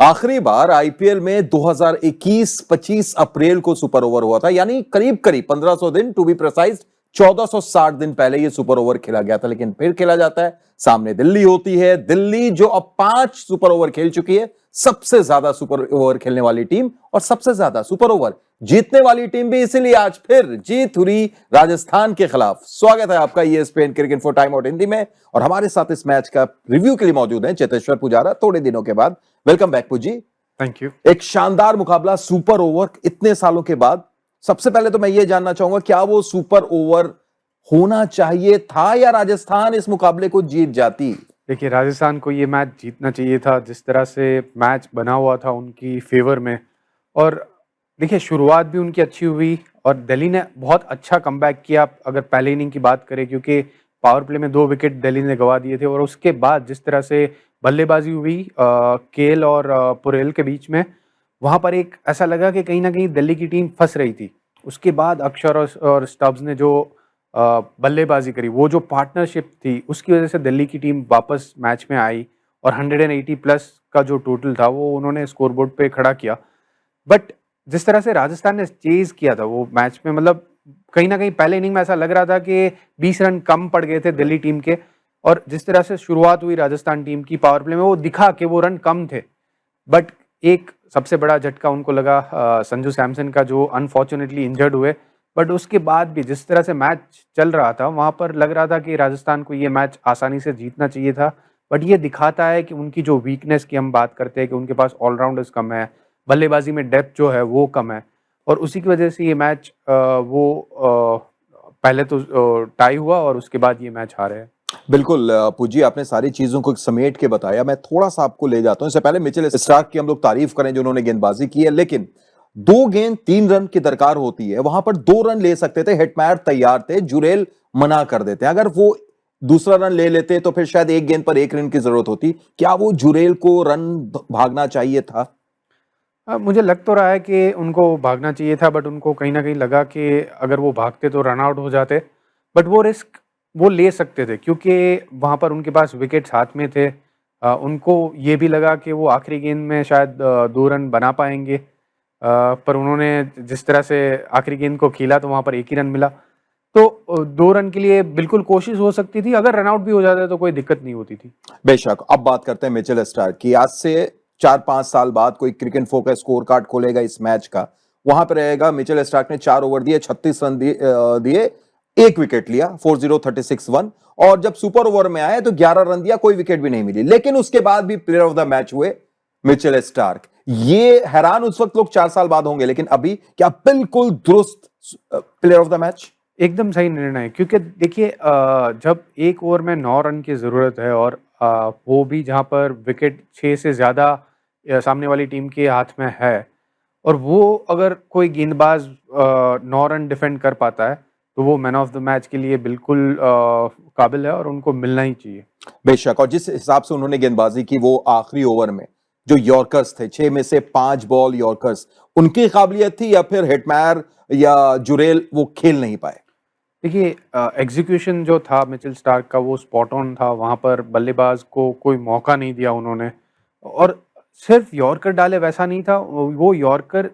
आखिरी बार आईपीएल में 2021-25 अप्रैल को सुपर ओवर हुआ था, यानी करीब करीब 1500 दिन, टू बी प्रिसाइज 1460 दिन पहले ये सुपर ओवर खेला गया था। लेकिन फिर खेला जाता है, सामने दिल्ली होती है। दिल्ली जो अब 5 सुपर ओवर खेल चुकी है, सबसे ज्यादा सुपर ओवर खेलने वाली टीम और सबसे ज्यादा सुपर ओवर जीतने वाली टीम भी। इसीलिए आज फिर जीत हुई राजस्थान के खिलाफ। स्वागत है आपका ESPN cricket info time out Hindi में, और हमारे साथ इस मैच का रिव्यू के लिए मौजूद हैं चेतेश्वर पुजारा, थोड़े दिनों के बाद। वेलकम बैक पुजी। Thank you. एक शानदार मुकाबला, सुपर ओवर इतने सालों के बाद। सबसे पहले तो मैं ये जानना चाहूंगा, क्या वो सुपर ओवर होना चाहिए था या राजस्थान इस मुकाबले को जीत जाती? देखिए, राजस्थान को ये मैच जीतना चाहिए था, जिस तरह से मैच बना हुआ था उनकी फेवर में। और देखिए, शुरुआत भी उनकी अच्छी हुई और दिल्ली ने बहुत अच्छा कमबैक किया अगर पहले इनिंग की बात करें, क्योंकि पावर प्ले में 2 विकेट दिल्ली ने गंवा दिए थे। और उसके बाद जिस तरह से बल्लेबाजी हुई केएल और पुरेल के बीच में, वहाँ पर एक ऐसा लगा कि कहीं ना कहीं दिल्ली की टीम फंस रही थी। उसके बाद अक्षर और स्टब्स ने जो बल्लेबाजी करी, वो जो पार्टनरशिप थी, उसकी वजह से दिल्ली की टीम वापस मैच में आई और 180 प्लस का जो टोटल था वो उन्होंने स्कोरबोर्ड पे खड़ा किया। बट जिस तरह से राजस्थान ने चेज किया था वो मैच में, मतलब कहीं ना कहीं पहले इनिंग में ऐसा लग रहा था कि 20 रन कम पड़ गए थे दिल्ली टीम के। और जिस तरह से शुरुआत हुई राजस्थान टीम की पावर प्ले में, वो दिखा कि वो रन कम थे। बट एक सबसे बड़ा झटका उनको लगा संजू सैमसन का, जो अनफॉर्चुनेटली इंजर्ड हुए। बट उसके बाद भी जिस तरह से मैच चल रहा था, वहाँ पर लग रहा था कि राजस्थान को ये मैच आसानी से जीतना चाहिए था। बट ये दिखाता है कि उनकी जो वीकनेस की हम बात करते हैं कि उनके पास ऑलराउंडर्स कम है, बल्लेबाजी में डेप्थ जो है वो कम है। और उसी की वजह से ये मैच पहले तो टाई हुआ और उसके बाद ये मैच हारे हैं। बिल्कुल पूजी, आपने सारी चीजों को समेट के बताया। मैं थोड़ा सा आपको ले जाता हूं। इससे पहले मिचेल स्टार्क की हम लोग तारीफ करें जो उन्होंने गेंदबाजी की है, लेकिन 2 गेंद 3 रन की दरकार होती है, वहां पर 2 रन ले सकते थे। हेटमायर तैयार थे, जुरेल मना कर देते। अगर वो दूसरा रन ले लेते तो फिर शायद 1 गेंद पर 1 रन की जरूरत होती। क्या वो जुरेल को रन भागना चाहिए था? मुझे लग तो रहा है कि उनको भागना चाहिए था, बट उनको कहीं ना कहीं लगा कि अगर वो भागते तो रन आउट हो जाते। बट वो रिस्क वो ले सकते थे, क्योंकि वहाँ पर उनके पास विकेट्स हाथ में थे। उनको ये भी लगा कि वो आखिरी गेंद में शायद 2 रन बना पाएंगे। पर उन्होंने जिस तरह से आखिरी गेंद को खेला तो वहाँ पर 1 ही रन मिला। तो 2 रन के लिए बिल्कुल कोशिश हो सकती थी, अगर रन आउट भी हो जाता तो कोई दिक्कत नहीं होती थी। बेशक। अब बात करते हैं मिचेल स्टार्क की। आज से 4-5 साल बाद कोई क्रिकेट इन्फो का स्कोर कार्ड खोलेगा इस मैच का, वहां पर रहेगा मिचेल स्टार्क ने 4 ओवर दिए, 36 रन दिए, 1 विकेट लिया, 40-36-1। और जब सुपर ओवर में आए तो 11 रन दिया, कोई विकेट भी नहीं मिली। लेकिन उसके बाद भी प्लेयर ऑफ द मैच हुए मिचेल स्टार्क। ये हैरान उस वक्त लोग 4 साल बाद होंगे, लेकिन अभी क्या बिल्कुल दुरुस्त प्लेयर ऑफ द मैच? एकदम सही निर्णय है, क्योंकि देखिए जब 1 ओवर में 9 रन की ज़रूरत है और वो भी जहाँ पर विकेट 6 से ज़्यादा सामने वाली टीम के हाथ में है, और वो अगर कोई गेंदबाज 9 रन डिफेंड कर पाता है, तो वो मैन ऑफ द मैच के लिए बिल्कुल काबिल है और उनको मिलना ही चाहिए। बेशक। और जिस हिसाब से उन्होंने गेंदबाजी की, वो आखिरी ओवर में जो यॉर्कर्स थे, 6 में से 5 बॉल यॉर्कर्स, उनकी काबिलियत थी या फिर हेटमायर या जुरेल वो खेल नहीं पाए? देखिए, एग्जीक्यूशन जो था मिचेल स्टार्क का वो स्पॉट ऑन था। वहाँ पर बल्लेबाज को कोई मौका नहीं दिया उन्होंने। और सिर्फ यॉर्कर डाले वैसा नहीं था, वो यॉर्कर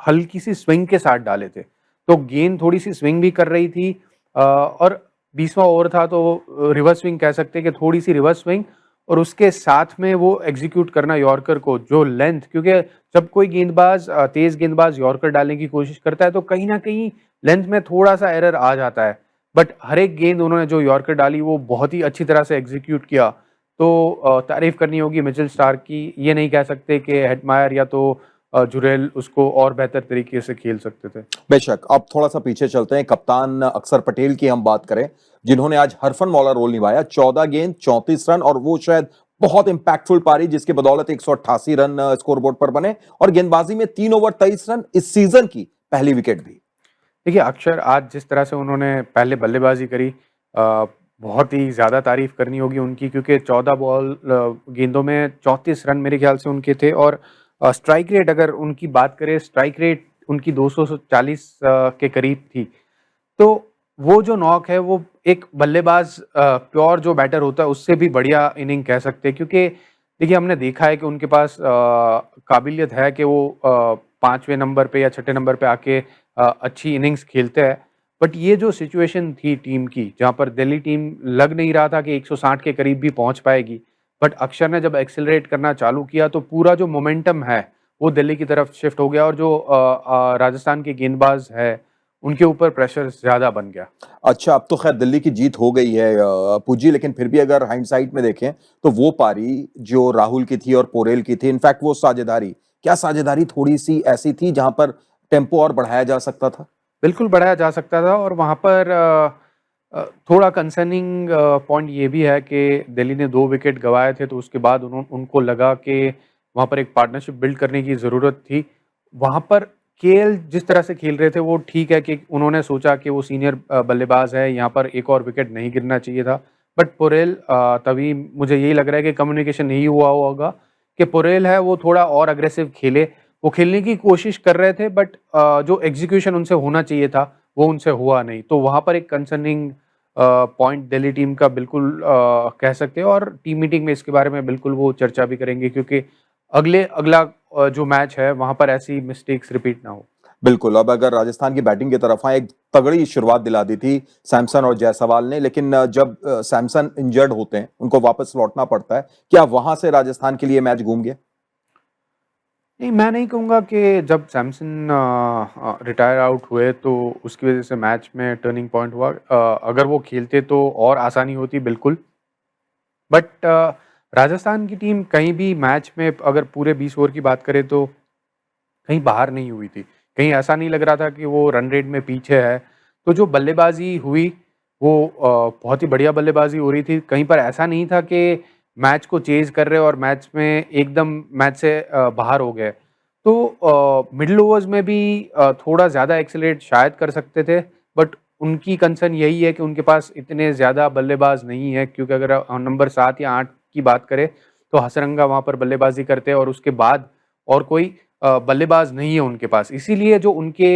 हल्की सी स्विंग के साथ डाले थे, तो गेंद थोड़ी सी स्विंग भी कर रही थी। और 20वां ओवर था तो रिवर्स स्विंग कह सकते हैं कि थोड़ी सी रिवर्स स्विंग, और उसके साथ में वो एग्जीक्यूट करना यॉर्कर को, जो लेंथ, क्योंकि जब कोई गेंदबाज तेज गेंदबाज यॉर्कर डालने की कोशिश करता है तो कहीं ना कहीं लेंथ में थोड़ा सा एरर आ जाता है। बट हर एक गेंद उन्होंने जो यॉर्कर डाली वो बहुत ही अच्छी तरह से एग्जीक्यूट किया। तो तारीफ करनी होगी मिचेल स्टार्क की। ये नहीं कह सकते कि हेटमायर या तो जुरेल उसको और बेहतर तरीके से खेल सकते थे। बेशक। अब थोड़ा सा पीछे चलते हैं, कप्तान अक्षर पटेल की हम बात करें, जिन्होंने आज हरफन मौला रोल निभाया। 14 गेंद 34 रन, और वो शायद बहुत इंपैक्टफुल पारी जिसके बदौलत 188 रन स्कोरबोर्ड पर बने, और गेंदबाजी में 3 ओवर 23 रन, इस सीजन की पहली विकेट भी। देखिए, अक्षर आज जिस तरह से उन्होंने पहले बल्लेबाजी करी, बहुत ही ज़्यादा तारीफ करनी होगी उनकी, क्योंकि 14 बॉल गेंदों में 34 रन मेरे ख्याल से उनके थे। और स्ट्राइक रेट अगर उनकी बात करें, स्ट्राइक रेट उनकी 240 के करीब थी। तो वो जो नॉक है वो एक बल्लेबाज प्योर जो बैटर होता है उससे भी बढ़िया इनिंग कह सकते हैं, क्योंकि देखिए, हमने देखा है कि उनके पास काबिलियत है कि वो 5वें नंबर पे या छठे नंबर पे आके अच्छी इनिंग्स खेलते हैं। बट ये जो सिचुएशन थी टीम की, जहाँ पर दिल्ली टीम लग नहीं रहा था कि 160 के करीब भी पहुँच पाएगी। बट अक्षर ने जब एक्सेलरेट करना चालू किया तो पूरा जो मोमेंटम है, वो दिल्ली की तरफ शिफ्ट हो गया और जो राजस्थान के गेंदबाज है, उनके ऊपर प्रेशर ज़्यादा बन गया। अच्छा, अब तो खैर दिल्ली की जीत हो गई है पुजी, लेकिन फिर भी अगर हाइंडसाइट में देखें तो वो पारी जो राहुल की थी और पोरेल की थी, इनफैक्ट वो साझेदारी, क्या साझेदारी थोड़ी-सी ऐसी थी जहां पर टेम्पो और बढ़ाया जा सकता था? बिल्कुल बढ़ाया जा सकता था और वहाँ पर थोड़ा कंसर्निंग पॉइंट ये भी है कि दिल्ली ने 2 विकेट गँवाए थे, तो उसके बाद उनको लगा कि वहाँ पर एक पार्टनरशिप बिल्ड करने की ज़रूरत थी। वहाँ पर केएल जिस तरह से खेल रहे थे, वो ठीक है कि उन्होंने सोचा कि वो सीनियर बल्लेबाज है, यहाँ पर एक और विकेट नहीं गिरना चाहिए था। बट पोरेल तभी मुझे यही लग रहा है कि कम्युनिकेशन नहीं हुआ होगा कि पोरेल है, वो थोड़ा और अग्रेसिव खेले। वो खेलने की कोशिश कर रहे थे बट जो एग्जीक्यूशन उनसे होना चाहिए था वो उनसे हुआ नहीं। तो वहाँ पर एक कंसर्निंग पॉइंट दिल्ली टीम का बिल्कुल कह सकते हैं और टीम मीटिंग में इसके बारे में बिल्कुल वो चर्चा भी करेंगे क्योंकि अगला जो मैच है वहाँ पर ऐसी मिस्टेक्स रिपीट ना हो। बिल्कुल, अब अगर राजस्थान की बैटिंग की तरफ आएँ, एक तगड़ी शुरुआत दिला दी थी सैमसन और जायसवाल ने, लेकिन जब सैमसन इंजर्ड होते हैं, उनको वापस लौटना पड़ता है, क्या वहां से राजस्थान के लिए मैच घूम गया? नहीं, मैं नहीं कहूँगा कि जब सैमसन रिटायर आउट हुए तो उसकी वज़ह से मैच में टर्निंग पॉइंट हुआ। अगर वो खेलते तो और आसानी होती बिल्कुल। बट राजस्थान की टीम कहीं भी मैच में अगर पूरे 20 ओवर की बात करें तो कहीं बाहर नहीं हुई थी। कहीं ऐसा नहीं लग रहा था कि वो रन रेट में पीछे है। तो जो बल्लेबाज़ी हुई वो बहुत ही बढ़िया बल्लेबाज़ी हो रही थी। कहीं पर ऐसा नहीं था कि मैच को चेज़ कर रहे और मैच में एकदम मैच से बाहर हो गए। तो मिडल ओवर्स में भी थोड़ा ज़्यादा एक्सेलरेट शायद कर सकते थे बट उनकी कंसर्न यही है कि उनके पास इतने ज़्यादा बल्लेबाज नहीं है क्योंकि अगर नंबर 7 या 8 की बात करें तो हसरंगा वहाँ पर बल्लेबाज़ी करते हैं और उसके बाद और कोई बल्लेबाज नहीं है उनके पास। इसीलिए जो उनके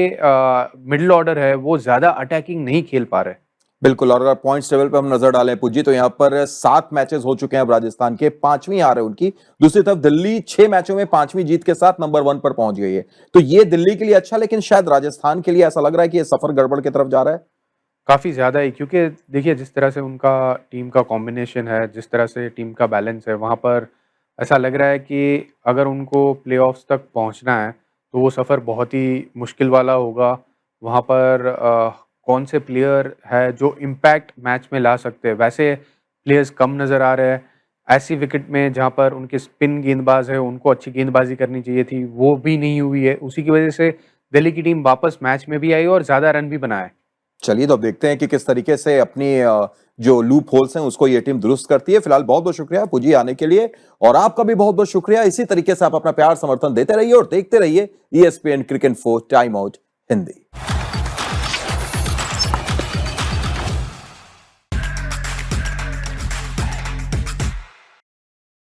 मिडल ऑर्डर है वो ज़्यादा अटैकिंग नहीं खेल पा रहे। बिल्कुल, और अगर पॉइंट्स टेबल पे हम नजर डालें पुज्जी, तो यहाँ पर 7 मैचेस हो चुके हैं अब राजस्थान के, 5वीं हार है उनकी। दूसरी तरफ दिल्ली 6 मैचों में 5वीं जीत के साथ नंबर 1 पर पहुंच गई है। तो ये दिल्ली के लिए अच्छा, लेकिन शायद राजस्थान के लिए ऐसा लग रहा है कि ये सफर गड़बड़ की तरफ जा रहा है। काफ़ी ज़्यादा ही क्योंकि देखिए जिस तरह से उनका टीम का कॉम्बिनेशन है, जिस तरह से टीम का बैलेंस है, वहाँ पर ऐसा लग रहा है कि अगर उनको प्लेऑफ्स तक पहुँचना है, तो वो सफ़र बहुत ही मुश्किल वाला होगा। वहाँ पर कौन से प्लेयर है जो इम्पैक्ट मैच में ला सकते हैं। वैसे प्लेयर्स कम नज़र आ रहे हैं। ऐसी विकेट में जहाँ पर उनके स्पिन गेंदबाज है, उनको अच्छी गेंदबाजी करनी चाहिए थी, वो भी नहीं हुई है। उसी की वज़ह से दिल्ली की टीम वापस मैच में भी आई और ज़्यादा रन भी बनाए। चलिए, तो अब देखते हैं कि किस तरीके से अपनी जो लूप होल्स हैं उसको ये टीम दुरुस्त करती है। फिलहाल बहुत बहुत शुक्रिया पुजी आने के लिए, और आपका भी बहुत बहुत शुक्रिया। इसी तरीके से आप अपना प्यार समर्थन देते रहिए और देखते रहिए ESPN cricket 4 time out Hindi.